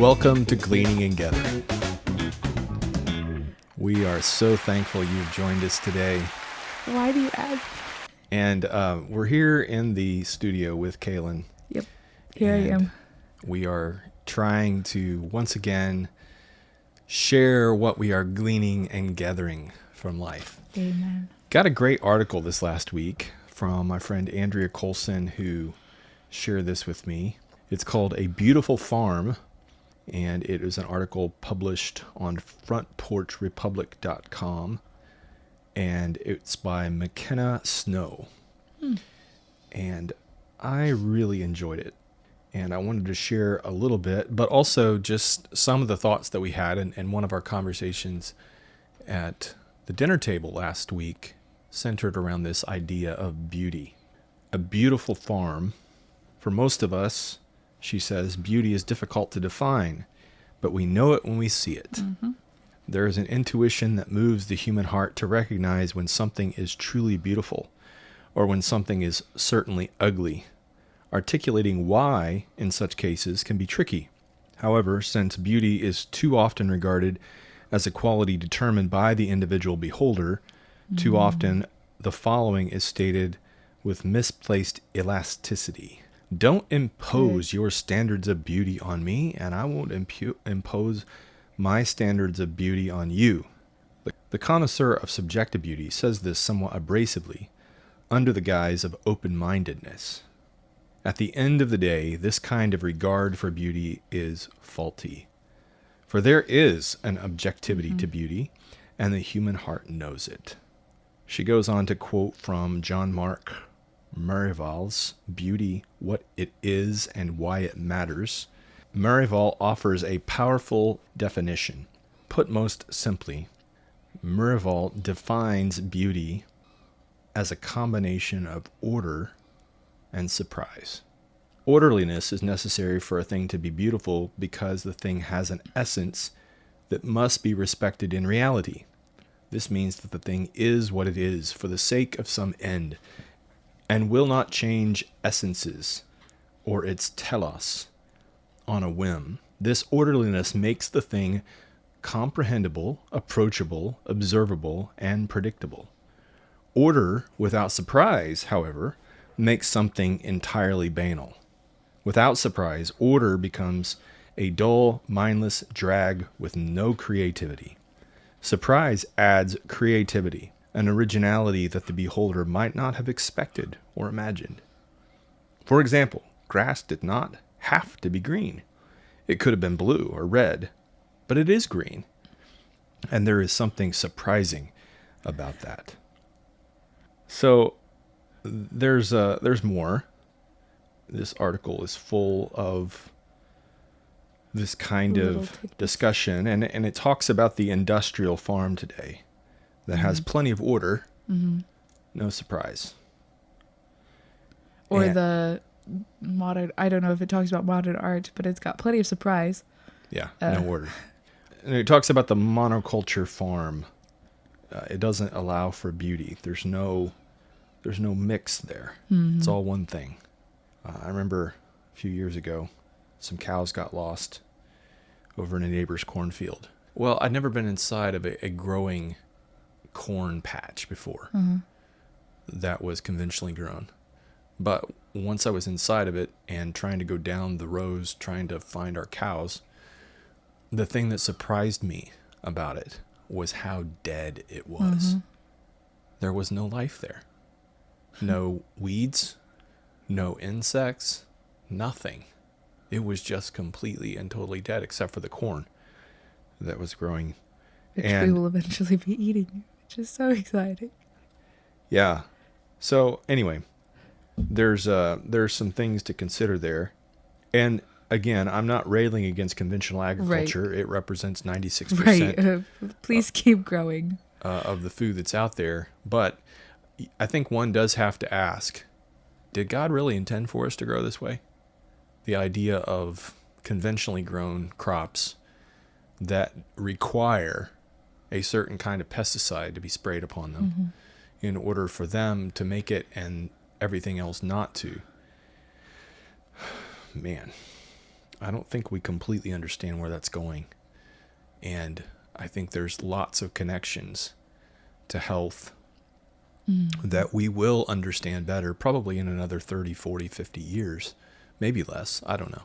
Welcome to Gleaning and Gathering. We are so thankful you've joined us today. Why do you add? And we're here in the studio with Kaylin. Yep, here I am. We are trying to, once again, share what we are gleaning and gathering from life. Amen. Got a great article this last week from my friend Andrea Colson, who shared this with me. It's called A Beautiful Farm, and it is an article published on frontporchrepublic.com, and it's by McKenna Snow. And I really enjoyed it, and I wanted to share a little bit, but also just some of the thoughts that we had in one of our conversations at the dinner table last week centered around this idea of beauty. A beautiful farm. For most of us, she says, beauty is difficult to define, but we know it when we see it. Mm-hmm. There is an intuition that moves the human heart to recognize when something is truly beautiful or when something is certainly ugly. Articulating why in such cases can be tricky. However, since beauty is too often regarded as a quality determined by the individual beholder, too often the following is stated with misplaced elasticity. Don't impose your standards of beauty on me, and I won't impose my standards of beauty on you. The connoisseur of subjective beauty says this somewhat abrasively, under the guise of open-mindedness. At the end of the day, this kind of regard for beauty is faulty. For there is an objectivity to beauty, and the human heart knows it. She goes on to quote from John Mark Marival's Beauty, What It Is and Why It Matters. Marival offers a powerful definition. Put most simply, Marival defines beauty as a combination of order and surprise. Orderliness is necessary for a thing to be beautiful because the thing has an essence that must be respected in reality. This means that the thing is what it is for the sake of some end, and will not change essences or its telos on a whim. This orderliness makes the thing comprehensible, approachable, observable, and predictable. Order without surprise, however, makes something entirely banal. Without surprise, order becomes a dull, mindless drag with no creativity. Surprise adds creativity, an originality that the beholder might not have expected or imagined. For example, grass did not have to be green. It could have been blue or red, but it is green. And there is something surprising about that. So there's more. This article is full of this kind of discussion, and it talks about the industrial farm today that has plenty of order, no surprise. Or the modern, I don't know if it talks about modern art, but it's got plenty of surprise. Yeah, no order. And it talks about the monoculture farm. It doesn't allow for beauty. There's no mix there. It's all one thing. I remember a few years ago, some cows got lost over in a neighbor's cornfield. Well, I'd never been inside of a growing corn patch before that was conventionally grown. But once I was inside of it and trying to go down the rows, trying to find our cows, the thing that surprised me about it was how dead it was. There was no life there. No weeds, no insects, nothing. It was just completely and totally dead except for the corn that was growing. Which we will eventually be eating, which is so exciting. Yeah. So anyway, there's some things to consider there. And again, I'm not railing against conventional agriculture. Right. It represents 96%. Right. Please keep growing. Of the food that's out there. But I think one does have to ask, did God really intend for us to grow this way? The idea of conventionally grown crops that require a certain kind of pesticide to be sprayed upon them in order for them to make it and everything else not to. Man, I don't think we completely understand where that's going. And I think there's lots of connections to health that we will understand better, probably in another 30, 40, 50 years, maybe less. I don't know.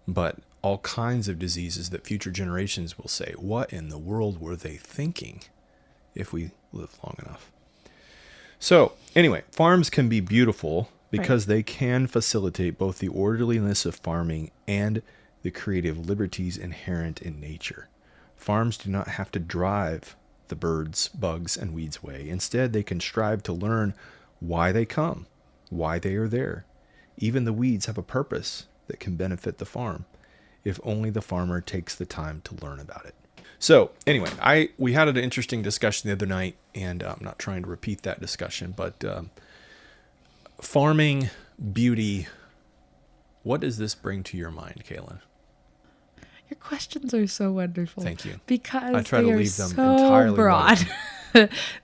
But all kinds of diseases that future generations will say, what in the world were they thinking if we live long enough? So anyway, farms can be beautiful because they can facilitate both the orderliness of farming and the creative liberties inherent in nature. Farms do not have to drive the birds, bugs, and weeds away. Instead, they can strive to learn why they come, why they are there. Even the weeds have a purpose that can benefit the farm, if only the farmer takes the time to learn about it. So anyway, we had an interesting discussion the other night, and I'm not trying to repeat that discussion, but farming, beauty, what does this bring to your mind, Kaylin? Your questions are so wonderful. Thank you. Because I try they to are leave them so entirely broad.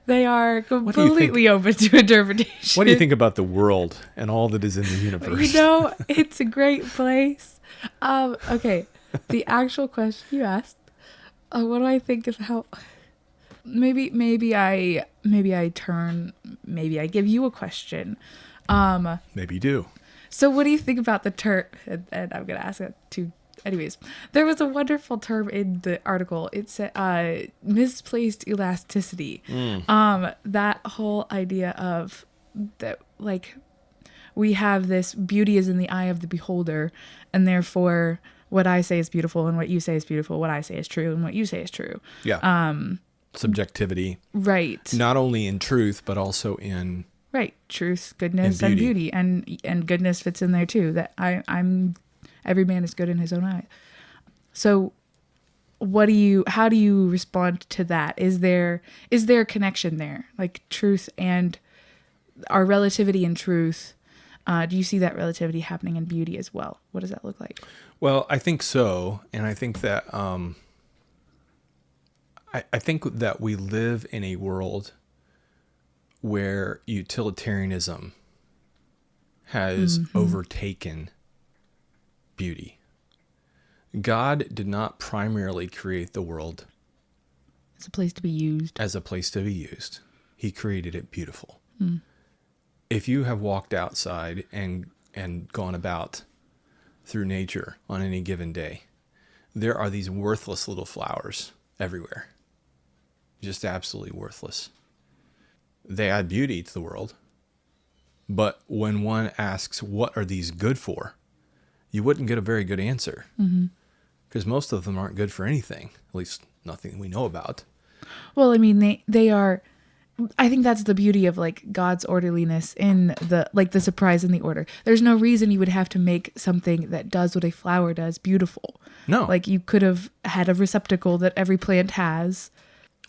They are What do you think? completely open to interpretation. What do you think about the world and all that is in the universe? You know, it's a great place. Okay, the actual question you asked. What do I think of how? Maybe I give you a question. Maybe you do. So what do you think about the term? And I'm gonna ask it to. Anyways, there was a wonderful term in the article. It said misplaced elasticity. That whole idea of that, like, we have this beauty is in the eye of the beholder, and therefore what I say is beautiful and what you say is beautiful, what I say is true and what you say is true. Yeah. Subjectivity. Right. Not only in truth, but also in right. Truth, goodness, and beauty. And goodness fits in there too. That I'm every man is good in his own eye. So how do you respond to that? Is there a connection there? Like truth and our relativity in truth. Do you see that relativity happening in beauty as well? What does that look like? Well, I think so. And I think that, I think that we live in a world where utilitarianism has overtaken beauty. God did not primarily create the world It's a place to be used. as a place to be used. He created it beautiful. If you have walked outside and gone about through nature on any given day, there are these worthless little flowers everywhere. Just absolutely worthless. They add beauty to the world. But when one asks, what are these good for? You wouldn't get a very good answer. Because most of them aren't good for anything. At least nothing we know about. Well, I mean, they are. I think that's the beauty of like God's orderliness in the surprise in the order. There's no reason you would have to make something that does what a flower does beautiful. No. Like you could have had a receptacle that every plant has.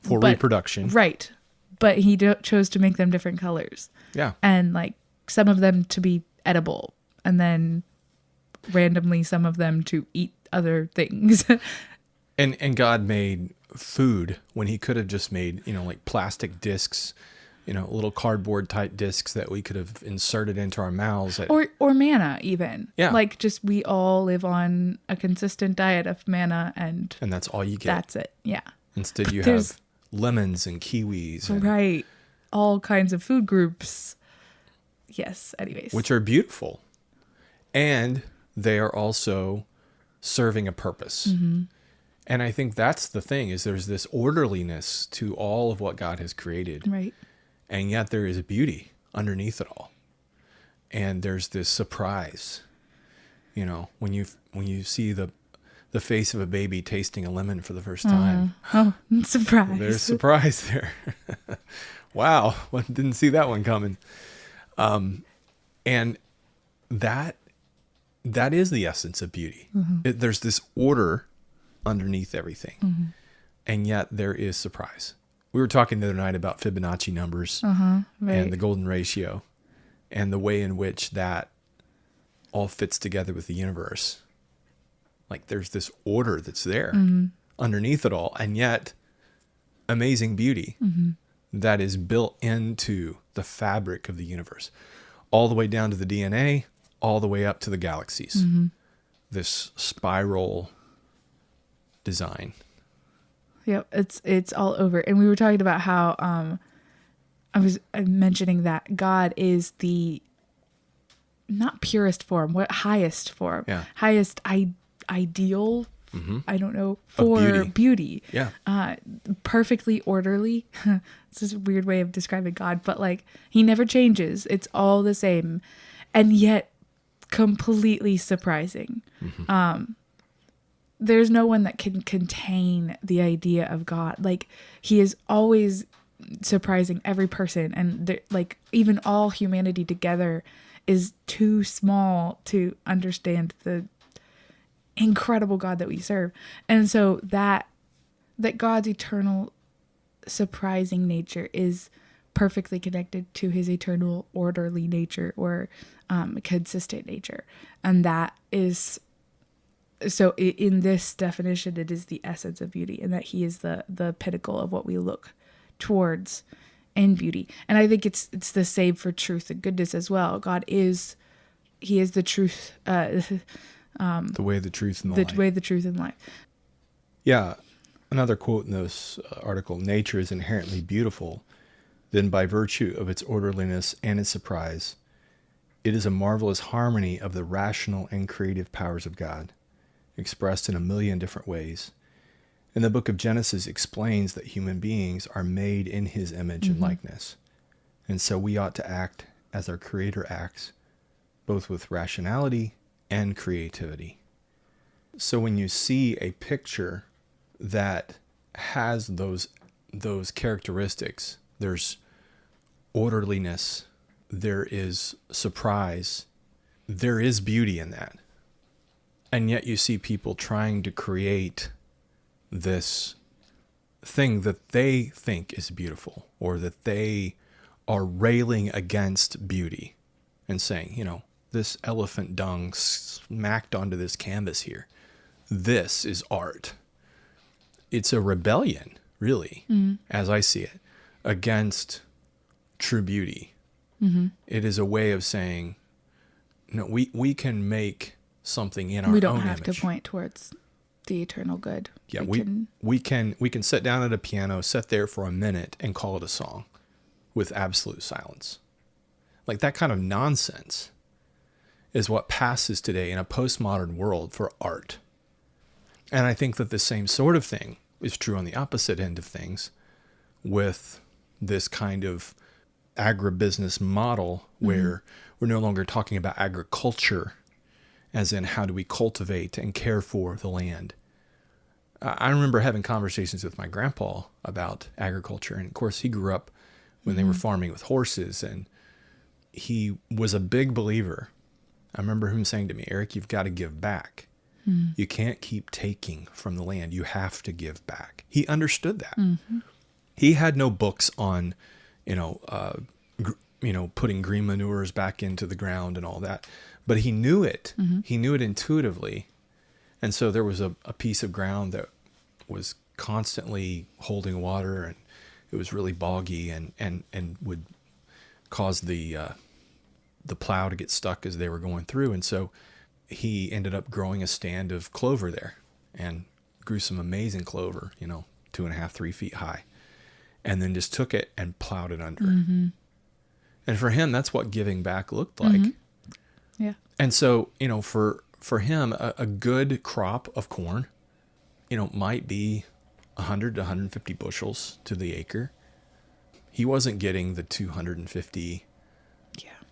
For reproduction. Right. But he chose to make them different colors. Yeah. And like some of them to be edible. And then randomly some of them to eat other things. And God made food when he could have just made, like plastic discs, little cardboard type discs that we could have inserted into our mouths. Or manna even. Yeah. Like just we all live on a consistent diet of manna and that's all you get. That's it. Yeah. Instead you have lemons and kiwis. Right. All kinds of food groups. Yes. Anyways. Which are beautiful. And they are also serving a purpose. And I think that's the thing, is there's this orderliness to all of what God has created. Right. And yet there is beauty underneath it all. And there's this surprise. When you see the face of a baby tasting a lemon for the first time. Oh, surprise. There's surprise there. Wow. Didn't see that one coming. And that is the essence of beauty. There's this order underneath everything. And yet there is surprise. We were talking the other night about Fibonacci numbers Right. and the golden ratio and the way in which that all fits together with the universe. Like there's this order that's there underneath it all, and yet amazing beauty that is built into the fabric of the universe, all the way down to the DNA, all the way up to the galaxies. this spiral design. Yep, it's all over. And we were talking about how I was mentioning that God is the not purest form, what highest form, highest ideal. I don't know, for beauty. Yeah. Perfectly orderly. It's just a weird way of describing God, but like he never changes. It's all the same, and yet completely surprising. There's no one that can contain the idea of God. Like he is always surprising every person, and like even all humanity together is too small to understand the incredible God that we serve. And so that God's eternal surprising nature is perfectly connected to his eternal orderly nature, or consistent nature. And that is, so in this definition, it is the essence of beauty, and that he is the pinnacle of what we look towards in beauty. And I think it's the same for truth and goodness as well. He is the truth, the way, the truth, and the light. The way, the truth, and life. Yeah. Another quote in this article: nature is inherently beautiful, then by virtue of its orderliness and its surprise, it is a marvelous harmony of the rational and creative powers of God, expressed in a million different ways. And the book of Genesis explains that human beings are made in his image and likeness. And so we ought to act as our Creator acts, both with rationality and creativity. So when you see a picture that has those characteristics, there's orderliness, there is surprise, there is beauty in that. And yet you see people trying to create this thing that they think is beautiful, or that they are railing against beauty and saying, this elephant dung smacked onto this canvas here, this is art. It's a rebellion, really, as I see it, against true beauty. It is a way of saying, no, we can make something in our own image. We don't have to point towards the eternal good. Yeah, we can sit down at a piano, sit there for a minute, and call it a song with absolute silence. Like that kind of nonsense is what passes today in a postmodern world for art. And I think that the same sort of thing is true on the opposite end of things, with this kind of agribusiness model where we're no longer talking about agriculture as in how do we cultivate and care for the land. I remember having conversations with my grandpa about agriculture, and of course he grew up when they were farming with horses, and he was a big believer. I remember him saying to me, Eric, you've got to give back. You can't keep taking from the land. You have to give back. He understood that. He had no books on, putting green manures back into the ground and all that, but he knew it. He knew it intuitively. And so there was a piece of ground that was constantly holding water, and it was really boggy and would cause the plow to get stuck as they were going through. And so he ended up growing a stand of clover there, and grew some amazing clover, 2.5, 3 feet high, and then just took it and plowed it under. And for him, that's what giving back looked like. Yeah. And so, for him, a good crop of corn, might be 100 to 150 bushels to the acre. He wasn't getting the 250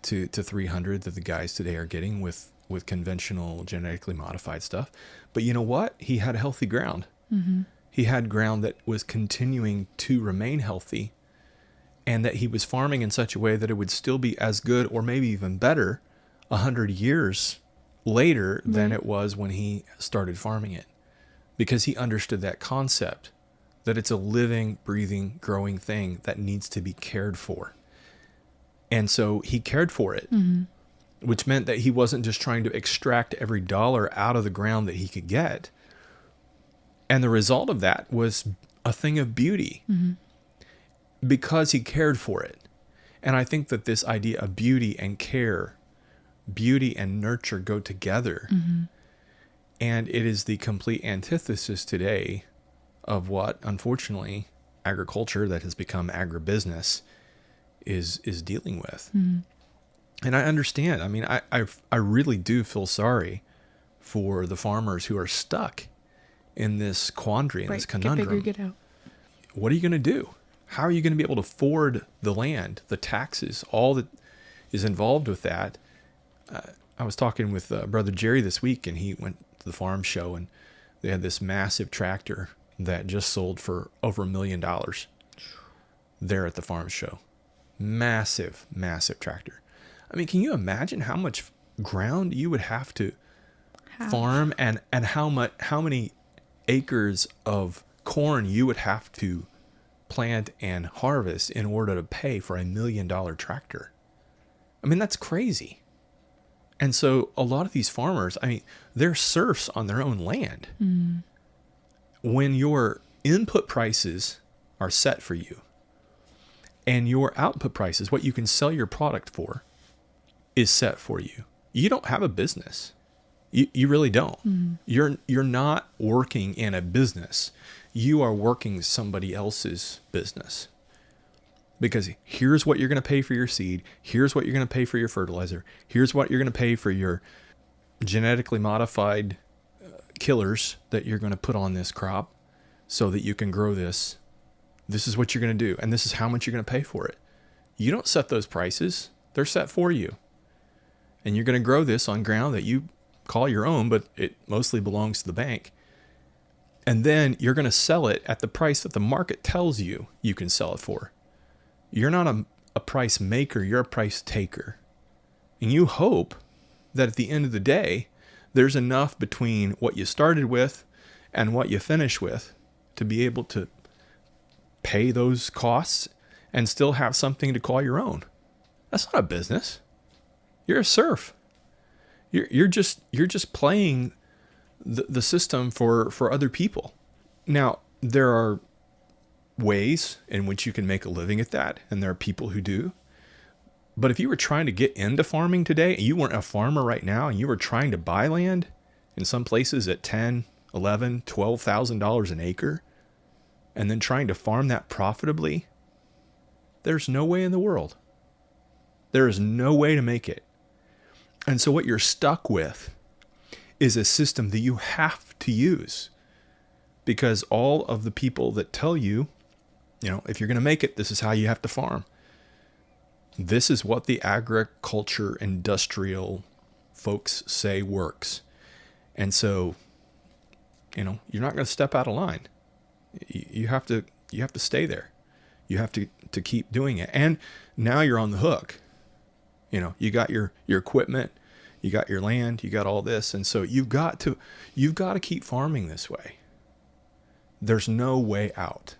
to 300 that the guys today are getting with conventional genetically modified stuff. But you know what? He had healthy ground. He had ground that was continuing to remain healthy, and that he was farming in such a way that it would still be as good, or maybe even better, 100 years later than it was when he started farming it. Because he understood that concept, that it's a living, breathing, growing thing that needs to be cared for. And so he cared for it, which meant that he wasn't just trying to extract every dollar out of the ground that he could get. And the result of that was a thing of beauty, because he cared for it. And I think that this idea of beauty and care, beauty and nurture go together. And it is the complete antithesis today of what, unfortunately, agriculture that has become agribusiness is dealing with. And I understand. I mean, I really do feel sorry for the farmers who are stuck in this quandary, in this conundrum. Get bigger, get out. What are you going to do? How are you going to be able to afford the land, the taxes, all that is involved with that? I was talking with Brother Jerry this week, and he went to the farm show, and they had this massive tractor that just sold for over $1 million there at the farm show. Massive, massive tractor. I mean, can you imagine how much ground you would have to farm, and how many acres of corn you would have to plant and harvest in order to pay for $1 million tractor? I mean, that's crazy. And so a lot of these farmers, I mean, they're serfs on their own land. When your input prices are set for you and your output prices, what you can sell your product for, is set for you, you don't have a business. You really don't. You're not working in a business. You are working somebody else's business. Because here's what you're going to pay for your seed. Here's what you're going to pay for your fertilizer. Here's what you're going to pay for your genetically modified killers that you're going to put on this crop so that you can grow this. This is what you're going to do. And this is how much you're going to pay for it. You don't set those prices. They're set for you. And you're going to grow this on ground that you call your own, but it mostly belongs to the bank. And then you're going to sell it at the price that the market tells you you can sell it for. You're not a price maker, you're a price taker. And you hope that at the end of the day, there's enough between what you started with and what you finish with to be able to pay those costs and still have something to call your own. That's not a business. You're a serf. You're just playing the system for other people. Now, there are ways in which you can make a living at that, and there are people who do. But if you were trying to get into farming today, and you weren't a farmer right now, and you were trying to buy land in some places at $10,000, $11,000, $12,000 an acre, and then trying to farm that profitably, there's no way in the world. There is no way to make it. And so what you're stuck with is a system that you have to use, because all of the people that tell you, if you're going to make it, this is how you have to farm. This is what the agriculture industrial folks say works. And so, you're not going to step out of line. You have to stay there. You have to keep doing it. And now you're on the hook. You got your equipment, you got your land, you got all this. And so you've got to keep farming this way. There's no way out.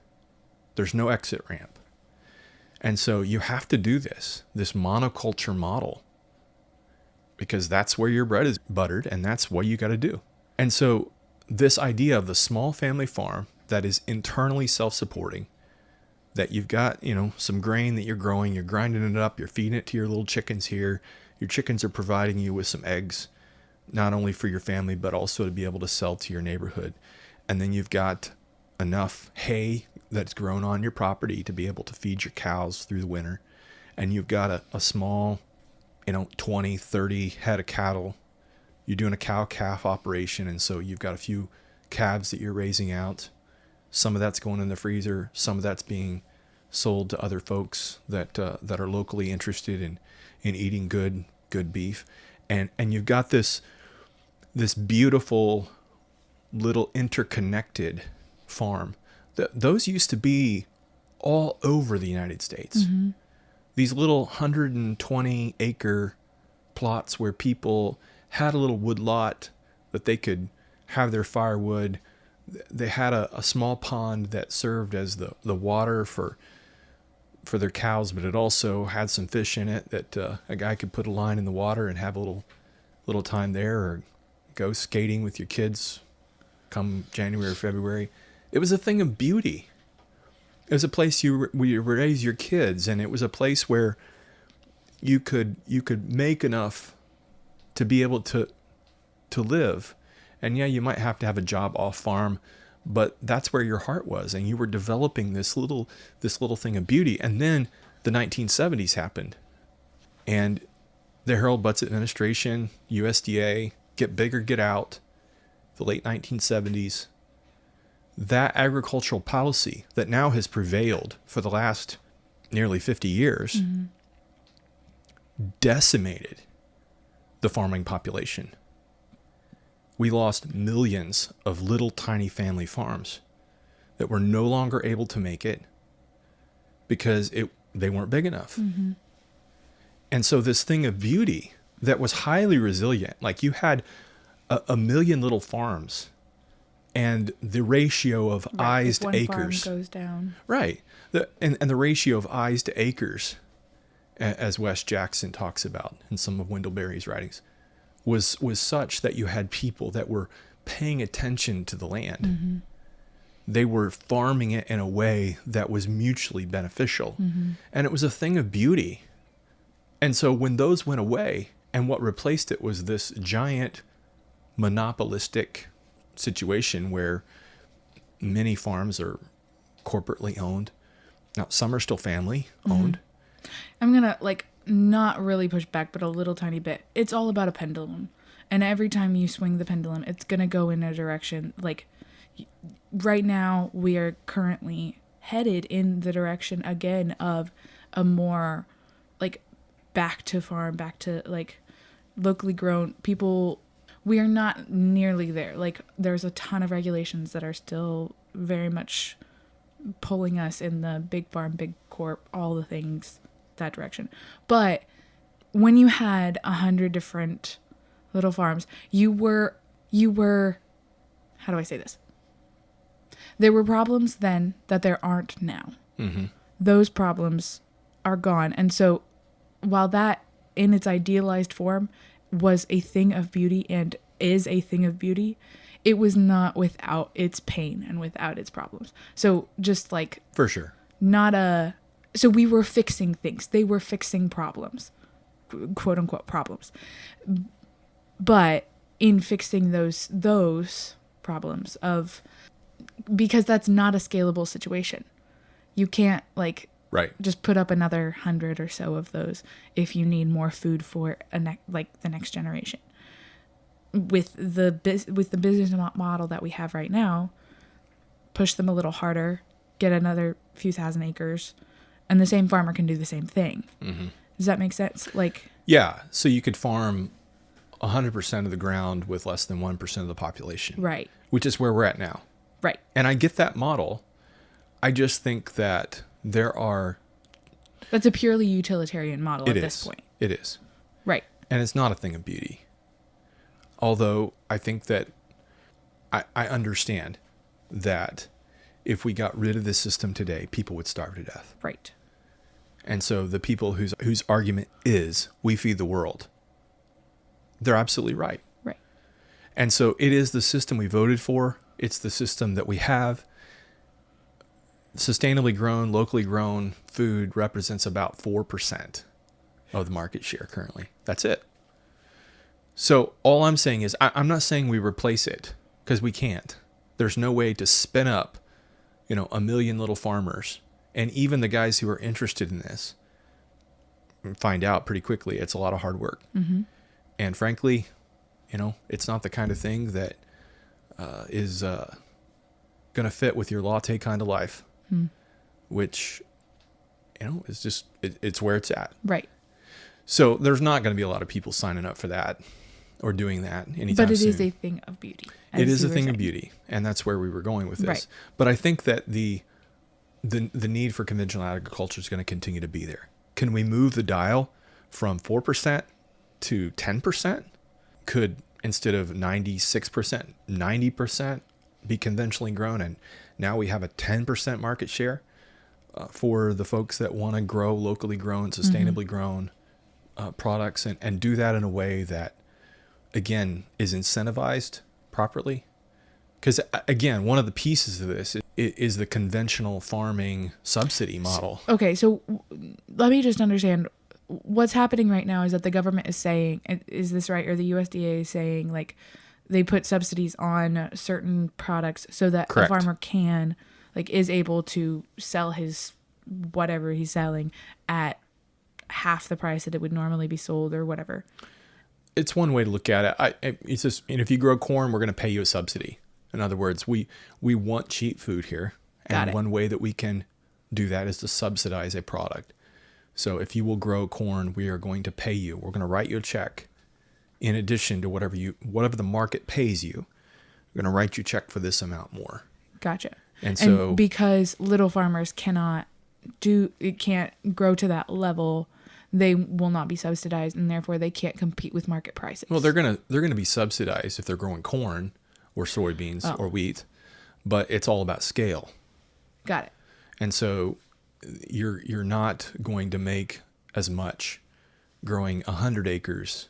There's no exit ramp. And so you have to do this monoculture model, because that's where your bread is buttered, and that's what you got to do. And so this idea of the small family farm that is internally self-supporting, that you've got, some grain that you're growing, you're grinding it up, you're feeding it to your little chickens here. Your chickens are providing you with some eggs, not only for your family, but also to be able to sell to your neighborhood. And then you've got enough hay that's grown on your property to be able to feed your cows through the winter. And you've got a small, 20, 30 head of cattle. You're doing a cow-calf operation, and so you've got a few calves that you're raising out. Some of that's going in the freezer. Some of that's being sold to other folks that are locally interested in eating good beef. And you've got this beautiful little interconnected farm. Those used to be all over the United States. Mm-hmm. These little 120 acre plots where people had a little wood lot that they could have their firewood. They had a small pond that served as the water for their cows, but it also had some fish in it that a guy could put a line in the water and have a little time there, or go skating with your kids come January or February. It was a thing of beauty. It was a place where you raise your kids, and it was a place where you could make enough to be able to live And yeah, you might have to have a job off farm, but that's where your heart was, and you were developing this little thing of beauty. And then the 1970s happened, and the Harold Butts administration, USDA, get big or get out, the late 1970s, that agricultural policy that now has prevailed for the last nearly 50 years decimated the farming population. We lost millions of little tiny family farms that were no longer able to make it because they weren't big enough. And so this thing of beauty that was highly resilient, like you had a million little farms, and the ratio of eyes to acres goes down. Right. And the ratio of eyes to acres, as Wes Jackson talks about in some of Wendell Berry's writings, was such that you had people that were paying attention to the land. They were farming it in a way that was mutually beneficial. And it was a thing of beauty. And so when those went away, and what replaced it was this giant monopolistic situation where many farms are corporately owned. Now, some are still family owned. I'm going to not really push back, but a little tiny bit. It's all about a pendulum. And every time you swing the pendulum, it's going to go in a direction. Like right now, we are currently headed in the direction again of a more back to farm, back to locally grown people. We are not nearly there. There's a ton of regulations that are still very much pulling us in the big farm, big corp, all the things that direction. But when you had 100 different little farms, you were, how do I say this? There were problems then that there aren't now. Those problems are gone. And so while that in its idealized form was a thing of beauty and is a thing of beauty, it was not without its pain and without its problems. So just For sure. So we were fixing things. They were fixing problems, quote unquote problems. But in fixing those problems because that's not a scalable situation. You can't just put up another 100 or so of those if you need more food for the next generation. With the business model that we have right now, push them a little harder, get another few thousand acres, and the same farmer can do the same thing. Does that make sense? Yeah. So you could farm 100% of the ground with less than 1% of the population. Right. Which is where we're at now. Right. And I get that model. I just think that that's a purely utilitarian model at this point. It is. Right. And it's not a thing of beauty. Although I think that I understand that if we got rid of this system today, people would starve to death. Right. And so the people whose argument is we feed the world, they're absolutely right. Right. And so it is the system we voted for. It's the system that we have. Sustainably grown, locally grown food represents about 4% of the market share currently. That's it. So all I'm saying is I'm not saying we replace it, because we can't. There's no way to spin up, a million little farmers. And even the guys who are interested in this find out pretty quickly it's a lot of hard work. And frankly, it's not the kind of thing that is going to fit with your latte kind of life. Which, is just, it's where it's at. Right. So there's not going to be a lot of people signing up for that or doing that anytime soon. But it is a thing of beauty. It is a thing of beauty. And that's where we were going with this. Right. But I think that the need for conventional agriculture is going to continue to be there. Can we move the dial from 4% to 10%? Could, instead of 96%, 90% be conventionally grown? And now we have a 10% market share for the folks that want to grow locally grown, sustainably grown products, and do that in a way that, again, is incentivized properly. Because, again, one of the pieces of this is the conventional farming subsidy model. Okay, so let me just understand. What's happening right now is that the government is saying, is this right? Or the USDA is saying, they put subsidies on certain products so that Correct. a farmer can, like, is able to sell his whatever he's selling at half the price that it would normally be sold or whatever. It's one way to look at it. It's just, if you grow corn, we're going to pay you a subsidy. In other words, we want cheap food here. Got And it. one way that we can do that is to subsidize a product. So if you will grow corn, we are going to pay you. We're going to write you a check in addition to whatever the market pays you. We're going to write you a check for this amount more. Gotcha. And so because little farmers can't grow to that level, they will not be subsidized, and therefore they can't compete with market prices. well, they're going to be subsidized if they're growing corn or soybeans or wheat, but it's all about scale. Got it. And so you're not going to make as much growing 100 acres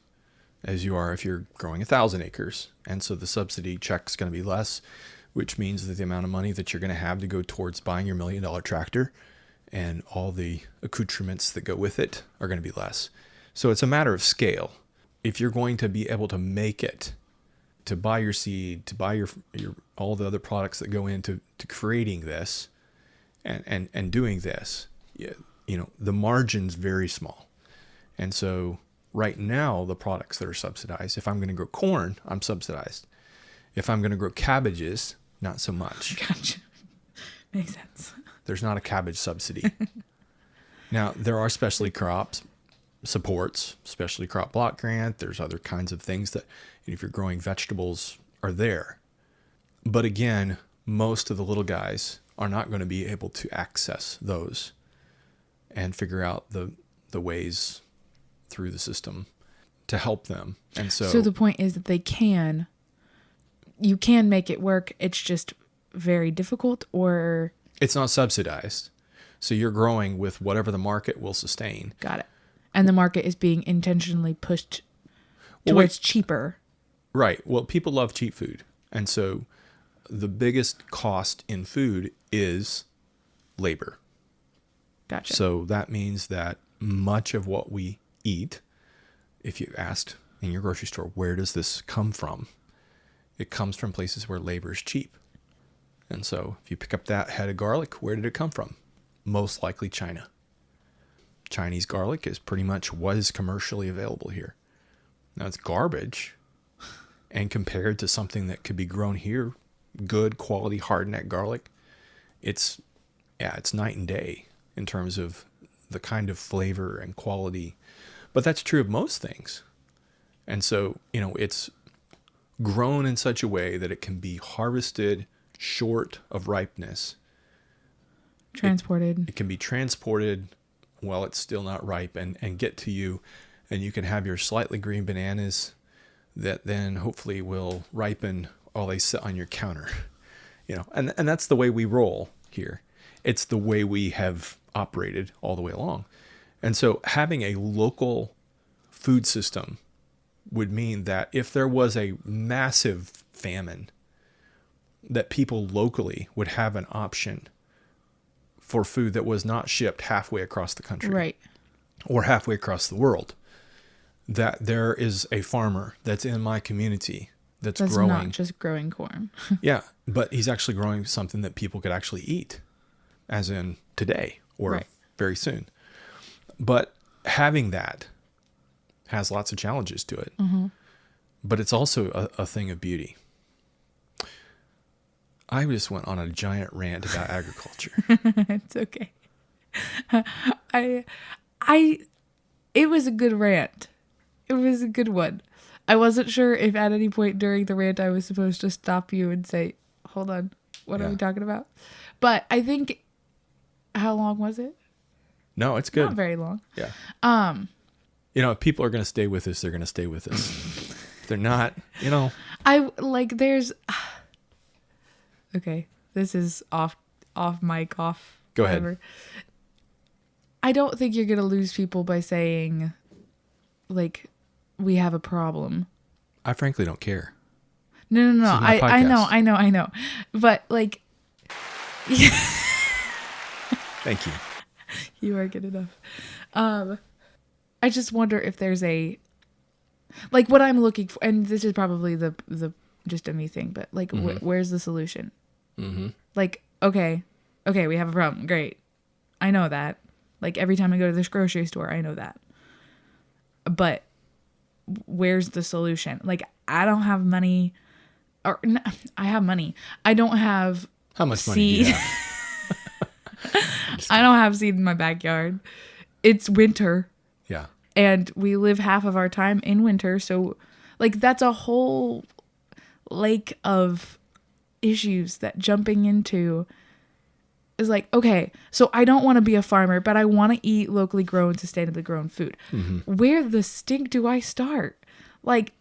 as you are if you're growing 1,000 acres. And so the subsidy check's going to be less, which means that the amount of money that you're going to have to go towards buying your $1 million tractor and all the accoutrements that go with it are going to be less. So it's a matter of scale. If you're going to be able to make it, to buy your seed, to buy your all the other products that go into creating this and doing this, the margin's very small. And so right now, the products that are subsidized, if I'm going to grow corn, I'm subsidized. If I'm going to grow cabbages, not so much. Gotcha. Makes sense. There's not a cabbage subsidy. Now, there are specialty crops supports, specialty crop block grant. There's other kinds of things that, if you're growing vegetables, are there. But again, most of the little guys are not going to be able to access those and figure out the ways through the system to help them. And so the point is that you can make it work. It's just very difficult, or it's not subsidized. So you're growing with whatever the market will sustain. got it. And the market is being intentionally pushed towards cheaper. Right. Well, people love cheap food. And so the biggest cost in food is labor. Gotcha. So that means that much of what we eat, if you asked in your grocery store, where does this come from? It comes from places where labor is cheap. And so if you pick up that head of garlic, where did it come from? Most likely China. Chinese garlic is pretty much what is commercially available here. Now it's garbage, and compared to something that could be grown here, good quality hardneck garlic, it's night and day in terms of the kind of flavor and quality. But that's true of most things. And so, it's grown in such a way that it can be harvested short of ripeness. Transported. It can be transported while it's still not ripe and get to you, and you can have your slightly green bananas that then hopefully will ripen while they sit on your counter. And that's the way we roll here. It's the way we have operated all the way along. And so having a local food system would mean that if there was a massive famine, that people locally would have an option for food that was not shipped halfway across the country. Right. Or halfway across the world. That there is a farmer that's in my community that's growing. Not just growing corn. Yeah, but he's actually growing something that people could actually eat, as in today or very soon. But having that has lots of challenges to it. Mm-hmm. But it's also a thing of beauty. I just went on a giant rant about agriculture. It's okay. It was a good rant. It was a good one. I wasn't sure if at any point during the rant I was supposed to stop you and say, hold on, what are we talking about? But I think, how long was it? No, it's good. Not very long. Yeah. If people are going to stay with us, they're going to stay with us. If they're not, Okay, this is off mic, off. Go whatever. ahead. I don't think you're going to lose people by saying, we have a problem. I frankly don't care. No. I know. But Thank you. You are good enough. I just wonder if there's what I'm looking for, and this is probably the just a me thing, but like, Mm-hmm. where's the solution? Mm-hmm. Like, okay, we have a problem. Great. I know that. Like, every time I go to this grocery store, I know that. But where's the solution? Like, I don't have money, I have money. I don't have How much money do you seed. have? I don't have seed in my backyard. It's winter. Yeah. And we live half of our time in winter. So, like, that's a whole lake of issues that jumping into is like, okay, so I don't want to be a farmer, but I want to eat locally grown, sustainably grown food. Mm-hmm. Where the stink do I start? Like,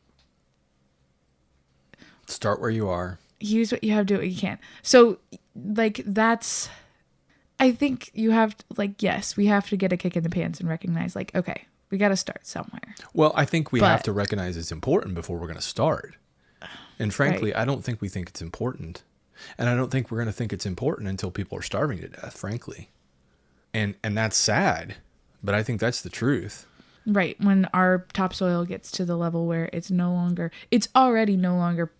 Start where you are. use what you have, do what you can. So, like, that's, I think you have, like, yes, we have to get a kick in the pants and recognize, like, okay, we got to start somewhere. Well, I think we have But- to recognize it's important before we're going to start. And frankly, I don't think we think it's important. And I don't think we're going to think it's important until people are starving to death, frankly. And that's sad, but I think that's the truth. Right. When our topsoil gets to the level where it's already no longer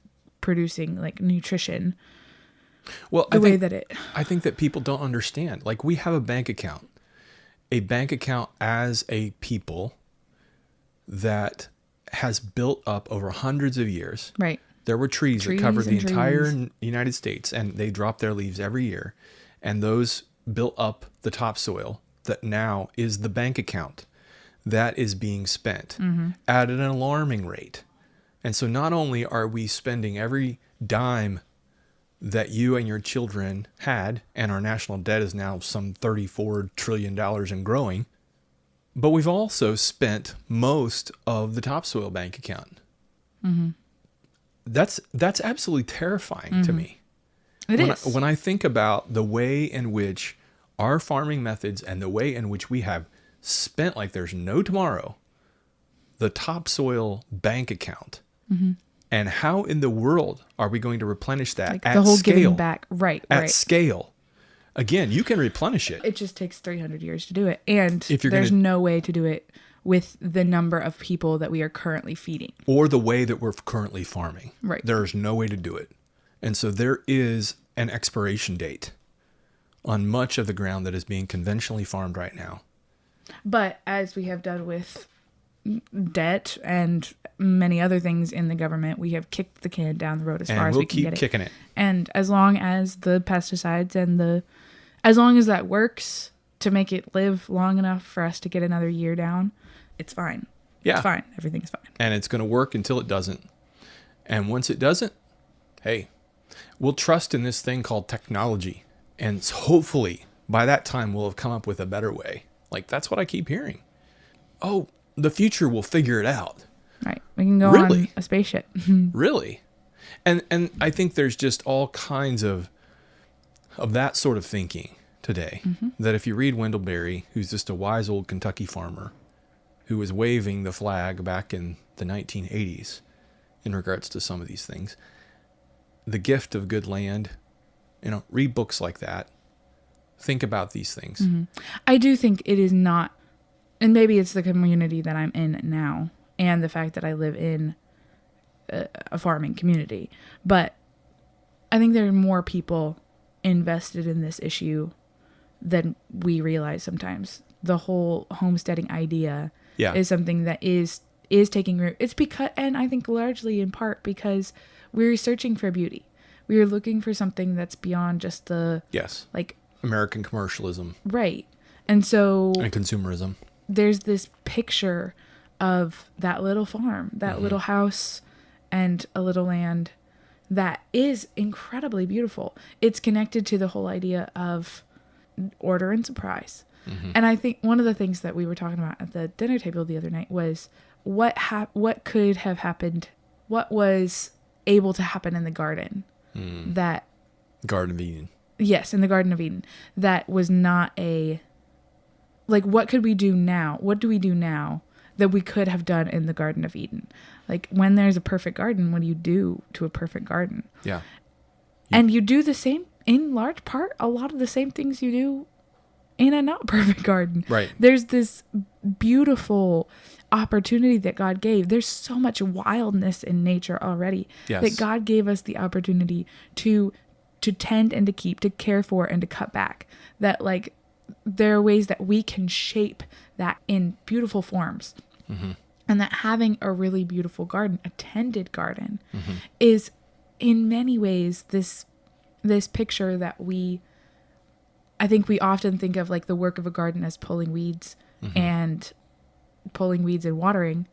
producing like nutrition Well, the way that it, I think that people don't understand. Like, we have a bank account as a people that has built up over hundreds of years. right. There were trees that Trees covered the and entire trees. United States, and they dropped their leaves every year. And those built up the topsoil that now is the bank account that is being spent at an alarming rate. And so not only are we spending every dime that you and your children had, and our national debt is now some $34 trillion and growing, but we've also spent most of the topsoil bank account. Mm-hmm. That's absolutely terrifying to me. It is. When I think about the way in which our farming methods and the way in which we have spent like there's no tomorrow, the topsoil bank account, and how in the world are we going to replenish that Like at the whole scale? giving back. Right. At right. scale. Again, you can replenish it. It just takes 300 years to do it. And If you're there's gonna- no way to do it with the number of people that we are currently feeding. Or the way that we're currently farming. Right. There's no way to do it. And so there is an expiration date on much of the ground that is being conventionally farmed right now. But as we have done with debt and many other things in the government, we have kicked the can down the road as far And as we'll we can keep get it. kicking it. And as long as the pesticides and as long as that works to make it live long enough for us to get another year down, it's fine. Yeah. It's fine. Everything's fine. And it's going to work until it doesn't. And once it doesn't, hey, we'll trust in this thing called technology. And hopefully by that time we'll have come up with a better way. Like, that's what I keep hearing. Oh, the future will figure it out. Right. We can go Really? on a spaceship. Really? And I think there's just all kinds of that sort of thinking today. That if you read Wendell Berry, who's just a wise old Kentucky farmer who was waving the flag back in the 1980s in regards to some of these things, the gift of good land, read books like that. Think about these things. I do think it is not, and maybe it's the community that I'm in now and the fact that I live in a farming community, but I think there are more people invested in this issue than we realize sometimes. The whole homesteading idea Yeah. is something that is taking root. It's because, and I think largely in part because we're searching for beauty. We are looking for something that's beyond just the, Yes. like, American commercialism right. And so and consumerism. there's this picture of that little farm, that little house and a little land that is incredibly beautiful. It's connected to the whole idea of order and surprise. And I think one of the things that we were talking about at the dinner table the other night was what could have happened, what was able to happen in the garden that, Garden of Eden. yes, in the Garden of Eden, that was not what could we do now? What do we do now that we could have done in the Garden of Eden? Like, when there's a perfect garden, what do you do to a perfect garden? Yeah. And you do the same, in large part, a lot of the same things you do in a not perfect garden. Right. There's this beautiful opportunity that God gave. There's so much wildness in nature already that God gave us the opportunity to tend and to keep, to care for and to cut back. That like there are ways that we can shape that in beautiful forms. Mm-hmm. And that having a really beautiful garden, a tended garden, mm-hmm. is in many ways this picture that I think we often think of like the work of a garden as pulling weeds mm-hmm. and watering.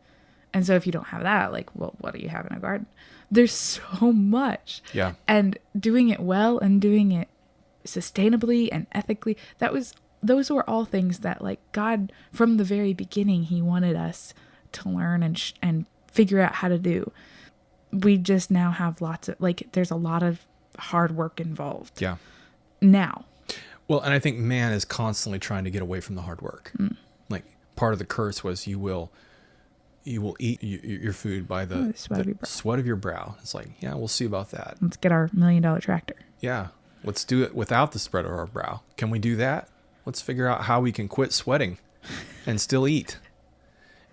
And so if you don't have that, like, well, what do you have in a garden? There's so much. Yeah. And doing it well and doing it sustainably and ethically, those were all things that like God from the very beginning, he wanted us to learn and figure out how to do. We just now have lots of, like, there's a lot of hard work involved. Yeah. Now. Well, and I think man is constantly trying to get away from the hard work. Mm. Like part of the curse was you will eat your food by the sweat of your brow. It's like, yeah, we'll see about that. Let's get our $1 million tractor. Yeah. Let's do it without the sweat of our brow. Can we do that? Let's figure out how we can quit sweating and still eat.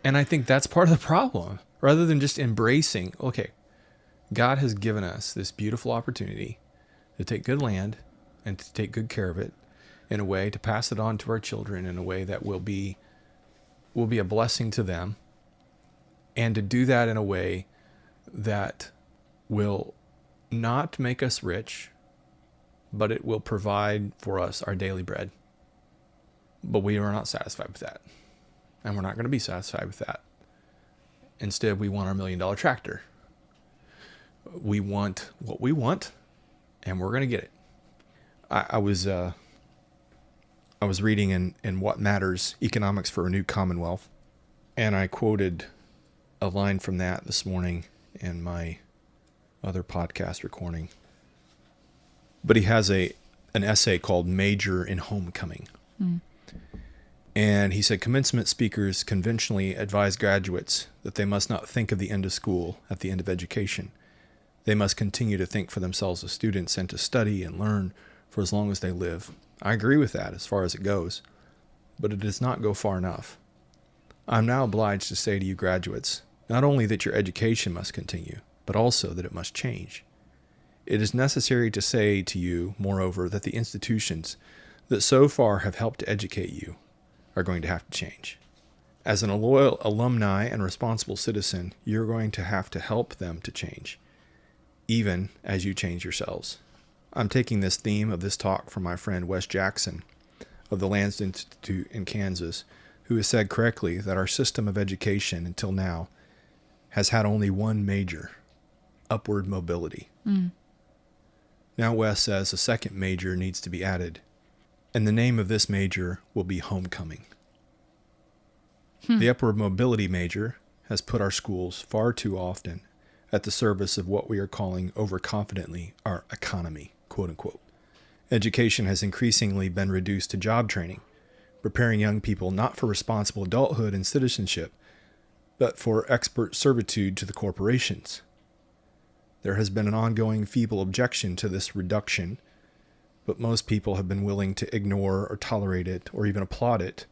And I think that's part of the problem. Rather than just embracing, okay, God has given us this beautiful opportunity to take good land and to take good care of it in a way to pass it on to our children in a way that will be a blessing to them, and to do that in a way that will not make us rich, but it will provide for us our daily bread. But we are not satisfied with that. And we're not going to be satisfied with that. Instead, we want our $1 million tractor. We want what we want, and we're going to get it. I was reading in What Matters, Economics for a New Commonwealth, and I quoted a line from that this morning in my other podcast recording. But he has an essay called Major in Homecoming. Mm. And he said, commencement speakers conventionally advise graduates that they must not think of the end of school at the end of education. They must continue to think for themselves as students and to study and learn for as long as they live. I agree with that as far as it goes, but it does not go far enough. I'm now obliged to say to you graduates, not only that your education must continue, but also that it must change. It is necessary to say to you, moreover, that the institutions that so far have helped to educate you are going to have to change. As an loyal alumni and responsible citizen, you're going to have to help them to change, even as you change yourselves. I'm taking this theme of this talk from my friend Wes Jackson of the Lands Institute in Kansas, who has said correctly that our system of education until now has had only one major, upward mobility. Mm. Now Wes says a second major needs to be added, and the name of this major will be homecoming. The upward mobility major has put our schools far too often at the service of what we are calling overconfidently our economy, quote unquote. Education has increasingly been reduced to job training, preparing young people not for responsible adulthood and citizenship, but for expert servitude to the corporations. There has been an ongoing feeble objection to this reduction, but most people have been willing to ignore or tolerate it or even applaud it,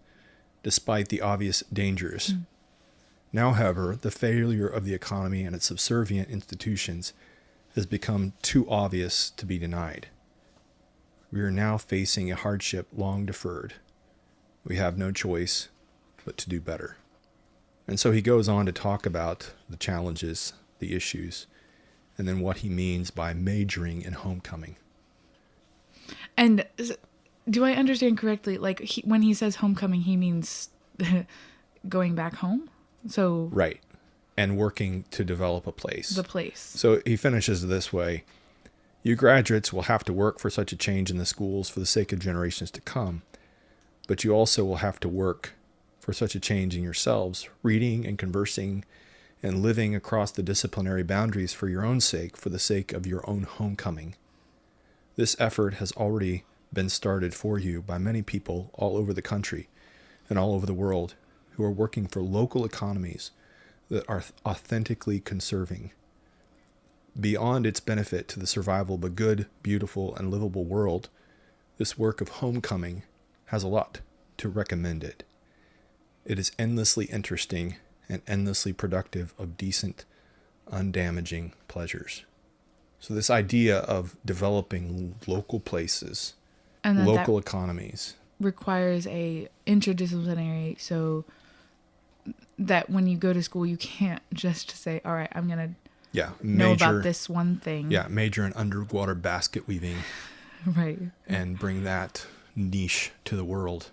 despite the obvious dangers. Mm. Now, however, the failure of the economy and its subservient institutions has become too obvious to be denied. We are now facing a hardship long deferred. We have no choice but to do better. And so he goes on to talk about the challenges, the issues, and then what he means by majoring in homecoming. And do I understand correctly? Like when he says homecoming, he means going back home? So right. And working to develop a place. The place. So he finishes this way. You graduates will have to work for such a change in the schools for the sake of generations to come. But you also will have to work for such a change in yourselves, reading and conversing and living across the disciplinary boundaries for your own sake, for the sake of your own homecoming. This effort has already been started for you by many people all over the country and all over the world who are working for local economies that are authentically conserving. Beyond its benefit to the survival of a good, beautiful, and livable world, this work of homecoming has a lot to recommend it. It is endlessly interesting and endlessly productive of decent, undamaging pleasures. So this idea of developing local places, And then local that economies. requires a interdisciplinary, so that when you go to school, you can't just say, all right, I'm going Yeah, to know about this one thing. Yeah, major in underwater basket weaving. Right. And bring that niche to the world.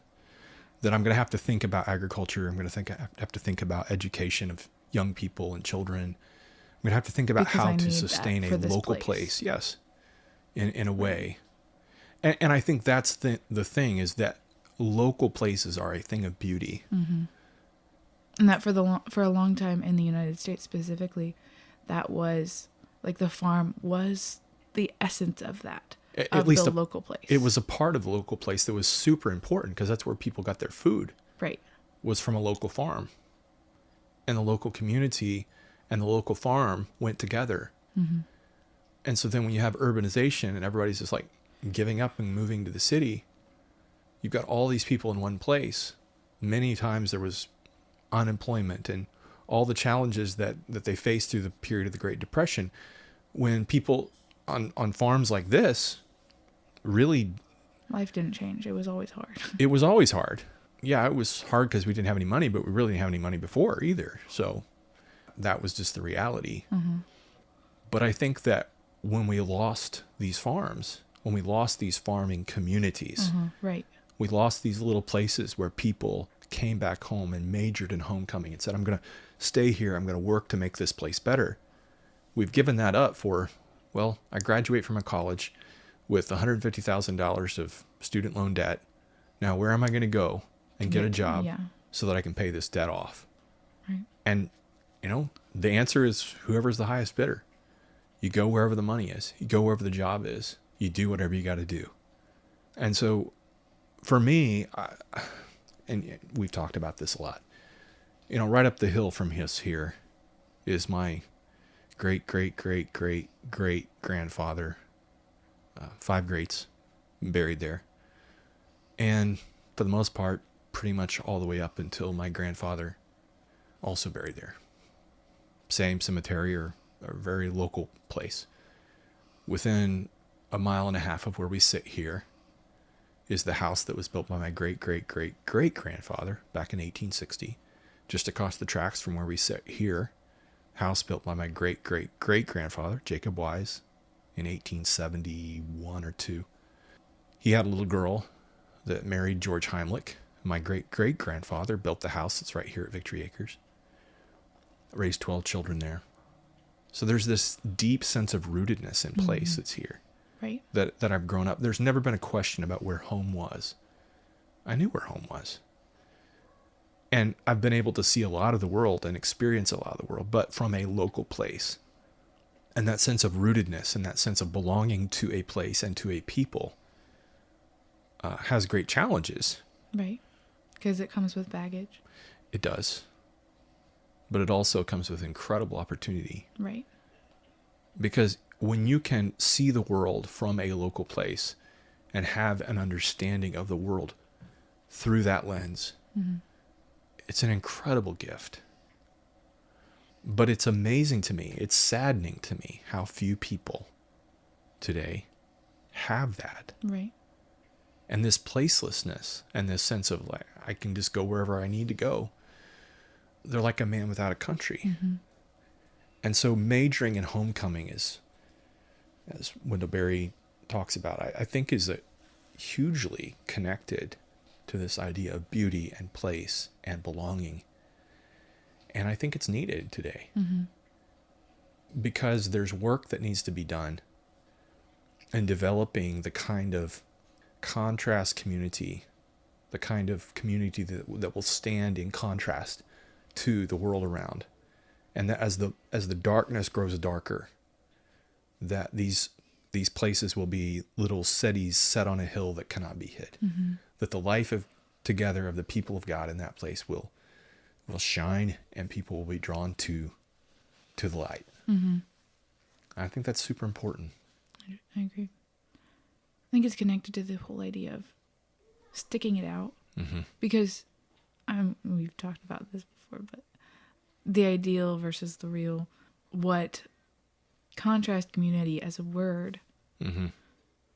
That I'm going to have to think about agriculture. I'm going to have to think about education of young people and children. I'm going to have to think about Because how I to need sustain that a for this local place. Yes, in a way. And I think that's the thing is that local places are a thing of beauty. Mm-hmm. And that for a long time in the United States specifically, that was like the farm was the essence of that. At least the local place. It was a part of the local place that was super important because that's where people got their food. Right. Was from a local farm. And the local community and the local farm went together. Mm-hmm. And so then when you have urbanization and everybody's just like giving up and moving to the city, you've got all these people in one place. Many times there was unemployment and all the challenges that they faced through the period of the Great Depression. When people on farms like this, really... Life didn't change. It was always hard. It was always hard. Yeah, it was hard because we didn't have any money, but we really didn't have any money before either. So that was just the reality. Mm-hmm. But I think that when we lost these farms, when we lost these farming communities, Mm-hmm. Right. we lost these little places where people came back home and majored in homecoming and said, I'm going to stay here. I'm going to work to make this place better. We've given that up for, well, I graduate from a college with $150,000 of student loan debt. Now, where am I going to go and get a job so that I can pay this debt off? Right. And, the answer is whoever's the highest bidder. You go wherever the money is. You go wherever the job is. You do whatever you got to do. And so for me, and we've talked about this a lot, right up the hill from us here is my great grandfather. 5 greats buried there. And for the most part, pretty much all the way up until my grandfather also buried there. Same cemetery or a very local place. Within a mile and a half of where we sit here is the house that was built by my great-great-great-great-grandfather back in 1860. Just across the tracks from where we sit here, house built by my great-great-great-grandfather, Jacob Wise, in 1871 or 2. He had a little girl that married George Heimlich. My great-great-grandfather built the house that's right here at Victory Acres. Raised 12 children there. So there's this deep sense of rootedness in place that's here. Right. That I've grown up. There's never been a question about where home was. I knew where home was. And I've been able to see a lot of the world and experience a lot of the world, but from a local place. And that sense of rootedness and that sense of belonging to a place and to a people has great challenges. Right. Because it comes with baggage. It does. But it also comes with incredible opportunity. Right. Because when you can see the world from a local place and have an understanding of the world through that lens, it's an incredible gift. But it's amazing to me, it's saddening to me how few people today have that. Right. And this placelessness and this sense of like, I can just go wherever I need to go. They're like a man without a country. Mm-hmm. And so majoring in homecoming is, as Wendell Berry talks about, I think is hugely connected to this idea of beauty and place and belonging. And I think it's needed today. Mm-hmm. Because there's work that needs to be done in developing the kind of contrast community, the kind of community that will stand in contrast to the world around. And that as the darkness grows darker, that these places will be little cities set on a hill that cannot be hid. Mm-hmm. That the life together of the people of God in that place will shine and people will be drawn to the light. Mm-hmm. I think that's super important. I agree. I think it's connected to the whole idea of sticking it out. Mm-hmm. Because we've talked about this before, but the ideal versus the real, what contrast community as a word Mm-hmm.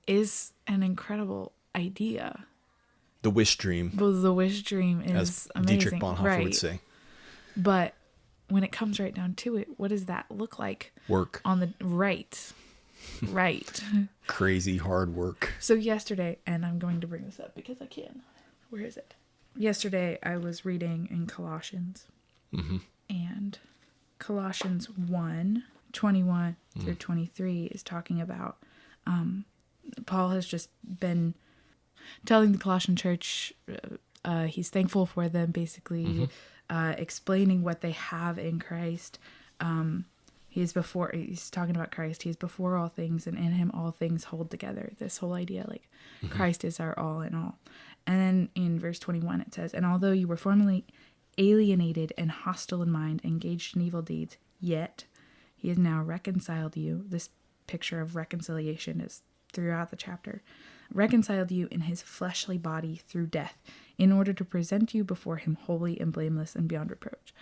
is an incredible idea. The wish dream, Well, the wish dream as is amazing. Dietrich Bonhoeffer would say. But when it comes right down to it, what does that look like? Work. On the right. Crazy hard work. So yesterday, and I'm going to bring this up because I can. Where is it? Yesterday, I was reading in Colossians. Mm-hmm. And Colossians 1:21 through 23 is talking about, Paul has just been telling the Colossian church he's thankful for them, basically explaining what they have in Christ. He's talking about Christ. He's before all things, and in him all things hold together. This whole idea, like Christ is our all in all. And then in verse 21 it says, and although you were formerly alienated and hostile in mind, engaged in evil deeds, yet he has now reconciled you. This picture of reconciliation is throughout the chapter. Reconciled you in his fleshly body through death, in order to present you before him holy and blameless and beyond reproach.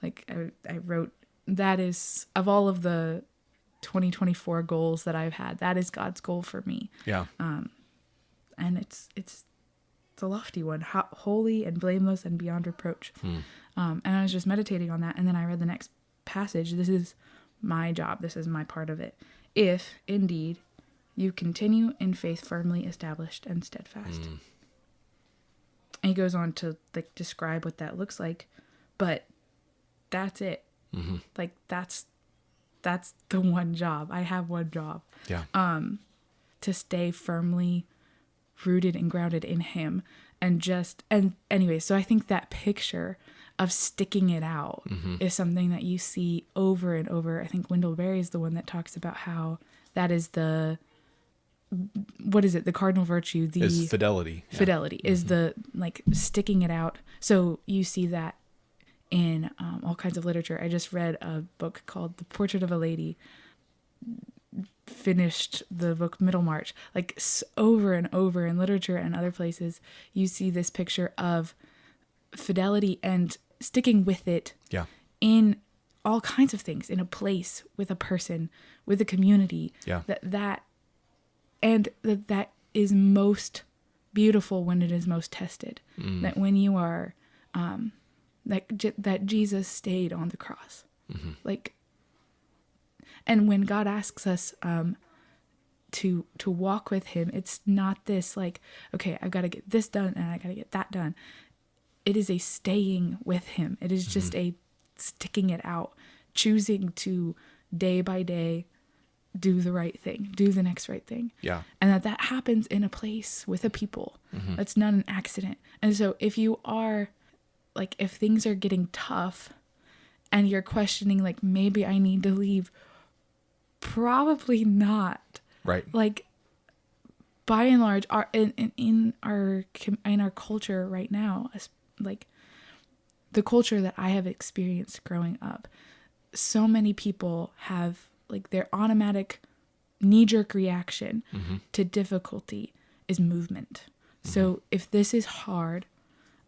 Like I wrote, that is, of all of the 2024 goals that I've had, that is God's goal for me. Yeah. And it's a lofty one, holy and blameless and beyond reproach. And I was just meditating on that, and then I read the next passage. This is my job. This is my part of it. If indeed you continue in faith firmly established and steadfast. And he goes on to like describe what that looks like, but that's it. Like that's the one job. I have one job. Yeah. To stay firmly rooted and grounded in him. And anyway, so I think that picture of sticking it out is something that you see over and over. I think Wendell Berry is the one that talks about how that is the cardinal virtue, is fidelity. Fidelity is the, like, sticking it out. So you see that in all kinds of literature. I just read a book called The Portrait of a Lady, finished the book Middlemarch. Like, over and over in literature and other places, you see this picture of fidelity and sticking with it in all kinds of things, in a place, with a person, with a community. That is most beautiful when it is most tested. That when you are that Jesus stayed on the cross. Like, and when God asks us to walk with him, it's not this like, okay, I've got to get this done and I got to get that done. It is a staying with him. It is just a sticking it out, choosing to day by day do the right thing, do the next right thing. Yeah. And that happens in a place with a people. That's not an accident. And so if you are, like, if things are getting tough and you're questioning, like, maybe I need to leave, probably not. Right. Like, by and large, in our culture right now, like the culture that I have experienced growing up, so many people have, like, their automatic knee-jerk reaction to difficulty is movement. So if this is hard,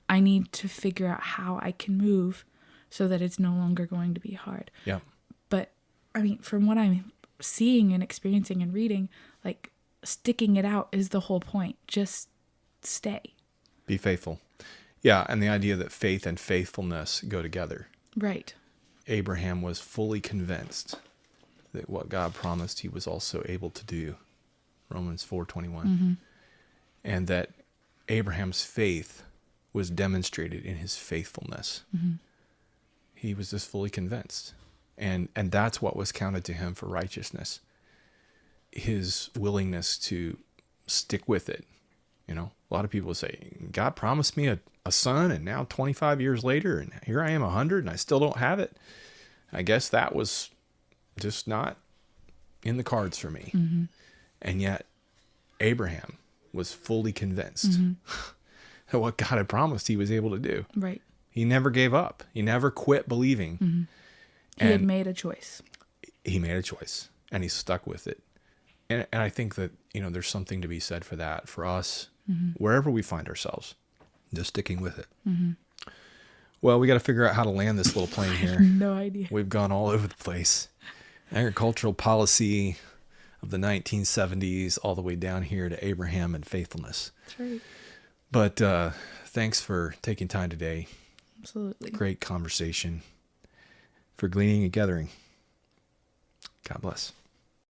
I need to figure out how I can move so that it's no longer going to be hard. Yeah. But I mean, from what I'm seeing and experiencing and reading, like, sticking it out is the whole point. Just stay. Be faithful. Yeah, and the idea that faith and faithfulness go together. Right. Abraham was fully convinced that what God promised he was also able to do. Romans 4:21. And that Abraham's faith was demonstrated in his faithfulness. He was just fully convinced. And that's what was counted to him for righteousness. His willingness to stick with it. You know, a lot of people say, God promised me a son, and now 25 years later, and here I am 100, and I still don't have it. I guess that was just not in the cards for me. And yet, Abraham was fully convinced that what God had promised he was able to do. Right. He never gave up. He never quit believing. He had made a choice. He made a choice, and he stuck with it. And I think that, you know, there's something to be said for that, for us wherever we find ourselves, just sticking with it. Well, we got to figure out how to land this little plane here. No idea. We've gone all over the place. Agricultural policy of the 1970s all the way down here to Abraham and faithfulness. That's right. But thanks for taking time today. Absolutely. Great conversation. For gleaning and gathering. God bless.